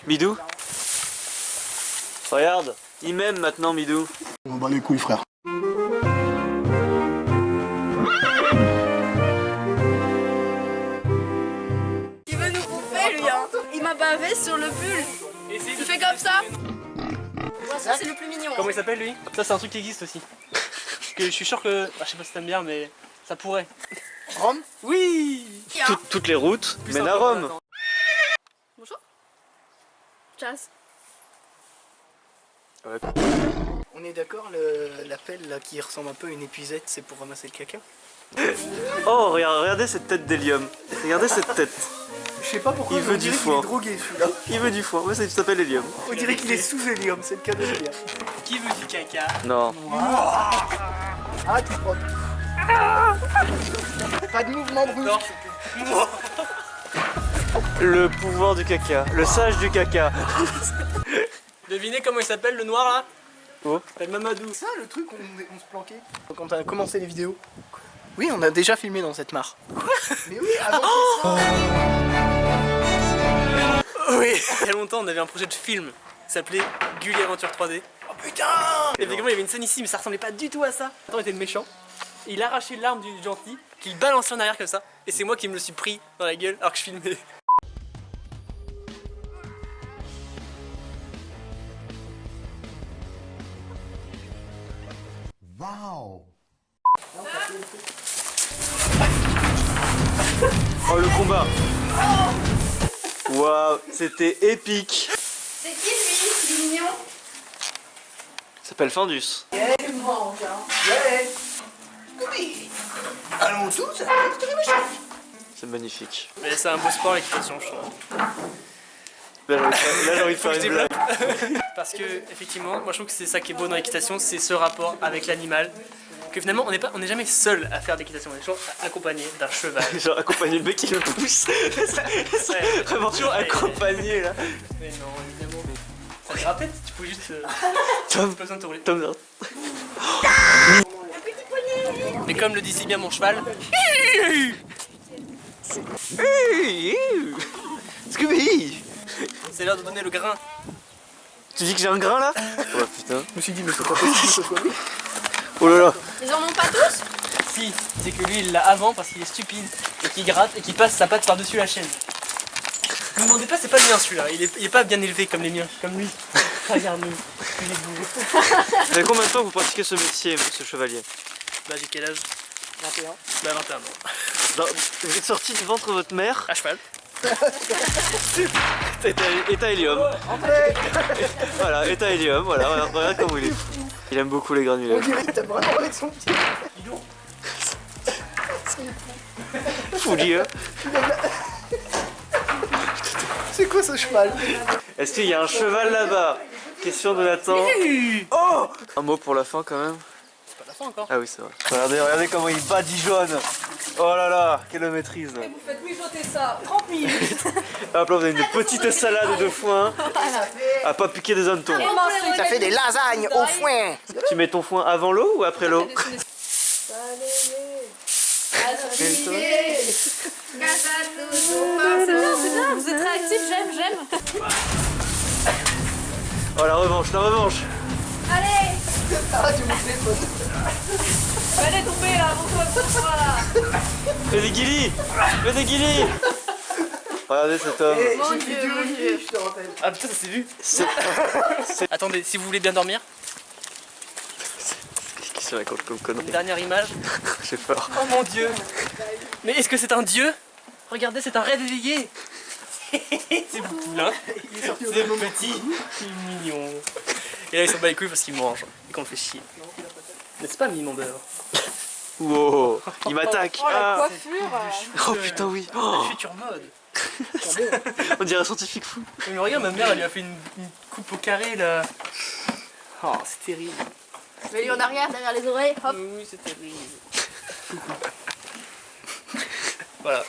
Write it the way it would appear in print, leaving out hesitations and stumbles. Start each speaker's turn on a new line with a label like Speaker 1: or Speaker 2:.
Speaker 1: Midou? Regarde, il m'aime maintenant, Midou.
Speaker 2: On bat les couilles, frère.
Speaker 3: Il veut nous bouffer, lui, hein. Il m'a bavé sur le pull. Il fait comme ça. Ça, c'est le plus mignon.
Speaker 4: Comment il s'appelle, lui? Ça, c'est un truc qui existe aussi. Que je suis sûr que... Ah, je sais pas si t'aimes bien, mais ça pourrait.
Speaker 2: Rome?
Speaker 4: Oui.
Speaker 1: Toutes les routes
Speaker 4: Plus
Speaker 1: mènent
Speaker 4: un
Speaker 1: à
Speaker 4: peu,
Speaker 1: Rome.
Speaker 4: attends.
Speaker 3: Bonjour. Chas.
Speaker 1: Ouais.
Speaker 2: On est d'accord, la pelle là qui ressemble un peu à une épuisette, c'est pour ramasser le caca?
Speaker 1: Oh, regardez cette tête d'hélium. Regardez cette tête.
Speaker 2: Je sais pas pourquoi,
Speaker 1: Il
Speaker 2: mais
Speaker 1: veut
Speaker 2: on dirait
Speaker 1: du
Speaker 2: qu'il
Speaker 1: foin.
Speaker 2: est drogué celui-là.
Speaker 1: Il veut du foin, ouais, ça s'appelle hélium.
Speaker 2: On dirait qu'il est sous hélium, c'est le cas de le dire.
Speaker 4: Qui veut du caca?
Speaker 1: Non.
Speaker 2: Ah, tu prends. Pas de mouvement brusque.
Speaker 1: Le pouvoir du caca, le sage du caca.
Speaker 4: Devinez comment il s'appelle, le noir, là?
Speaker 1: Oh.
Speaker 4: Il s'appelle Mamadou.
Speaker 2: C'est ça le truc où on se planquait quand on a commencé les vidéos. Oui, on a déjà filmé dans cette mare. Mais oui, avant
Speaker 4: Oui. Il y a longtemps, on avait un projet de film qui s'appelait Gulli Aventure 3D.
Speaker 2: Oh putain!
Speaker 4: Et évidemment, il y avait une scène ici, mais ça ressemblait pas du tout à ça. Attends, il était le méchant. Et il arrachait l'arme du gentil, qu'il balançait en arrière comme ça. Et c'est moi qui me le suis pris dans la gueule alors que je filmais.
Speaker 2: Waouh!
Speaker 1: Oh, le combat. Waouh, c'était épique.
Speaker 3: C'est qui, lui? Il est mignon.
Speaker 1: Ça s'appelle Findus.
Speaker 2: Ouais! Oui! Allons tous à la Mystery Machine!
Speaker 1: C'est magnifique.
Speaker 4: Mais c'est un beau sport, l'équitation, je trouve.
Speaker 1: Là, j'ai envie de faire une blague.
Speaker 4: Parce que, effectivement, moi je trouve que c'est ça qui est beau dans l'équitation, c'est ce rapport avec l'animal. Que finalement, on n'est jamais seul à faire de l'équitation, on est toujours accompagné d'un cheval.
Speaker 1: Genre accompagner le mec qui le pousse. C'est vraiment toujours accompagné là.
Speaker 4: Mais non, évidemment. Ça te rappelle, tu peux juste.
Speaker 1: Tom,
Speaker 4: Pas besoin de te rouler.
Speaker 1: Tom,
Speaker 4: Mais comme le dit si bien mon cheval,
Speaker 1: Scooby.
Speaker 4: c'est l'heure de donner le grain.
Speaker 1: Tu dis que j'ai un grain là? Oh putain.
Speaker 2: Je me suis dit, mais c'est pas possible que ce soit lui.
Speaker 1: Oh là là.
Speaker 3: Ils en ont pas tous?
Speaker 4: Si, c'est que lui il l'a avant parce qu'il est stupide et qu'il gratte et qu'il passe sa patte par-dessus la chaîne. Ne me demandez pas, c'est pas le mien celui-là, il est pas bien élevé comme les miens, comme lui. Regarde-nous, il est beau.
Speaker 1: Ça fait combien de temps que vous pratiquez ce métier, ce chevalier?
Speaker 4: Bah j'ai quel âge?
Speaker 2: 21.
Speaker 4: Bah 21 ans.
Speaker 1: Vous êtes sorti du ventre de votre mère
Speaker 4: À cheval.
Speaker 1: état hélium. Voilà, état hélium, voilà, regarde comment il est fou. Il aime beaucoup les
Speaker 2: On
Speaker 1: granulés.
Speaker 2: dirait qu'il tape vraiment avec son pied.
Speaker 1: Foulieux.
Speaker 2: C'est quoi ce cheval?
Speaker 1: Est-ce qu'il y a un cheval là-bas? Question de Nathan. Oh! Un mot pour la fin quand même.
Speaker 4: C'est pas la fin encore.
Speaker 1: Ah oui, c'est vrai. Regardez comment il badigeonne. Oh là là, quelle maîtrise.
Speaker 3: Vous faites mijoter ça 30 minutes.
Speaker 1: Hop là, vous avez une petite salade de foin à pas piquer des hannetons.
Speaker 2: Ça fait des lasagnes au foin.
Speaker 1: Tu mets ton foin avant l'eau ou après l'eau?
Speaker 3: C'est bien, vous êtes réactifs, j'aime.
Speaker 1: Oh la revanche, la revanche.
Speaker 3: Allez,
Speaker 2: Arrête de me téléphone.
Speaker 3: allez tomber là, avant toi, voilà.
Speaker 1: Fais des guilis. Fais des guilis. Regardez cet homme.
Speaker 2: Eh,
Speaker 3: Mon
Speaker 2: j'ai
Speaker 3: Dieu,
Speaker 2: fait du
Speaker 3: mon
Speaker 2: rugby,
Speaker 3: Dieu.
Speaker 2: je te rappelle.
Speaker 4: Ah putain ça s'est vu.
Speaker 1: C'est
Speaker 4: Attendez, si vous voulez bien dormir,
Speaker 1: qui se raconte comme connerie.
Speaker 4: dernière image.
Speaker 1: J'ai peur.
Speaker 4: Oh mon dieu. Mais est-ce que c'est un dieu? Regardez, c'est un rêve éveillé. C'est beaucoup là. C'est petit, il est mignon. Et là il s'en bat les couilles parce qu'il mange et qu'on le fait chier. Mais c'est pas mignon dehors.
Speaker 1: Wow, il m'attaque.
Speaker 3: Oh la
Speaker 1: Ah.
Speaker 3: coiffure.
Speaker 1: Oh putain oui. Oh,
Speaker 4: Future mode.
Speaker 1: on dirait un scientifique fou.
Speaker 4: Mais regarde, ma mère elle lui a fait une coupe au carré là. Oh, c'est terrible.
Speaker 3: Mais lui en arrière, derrière les oreilles, hop.
Speaker 4: Oui, c'est terrible. Voilà.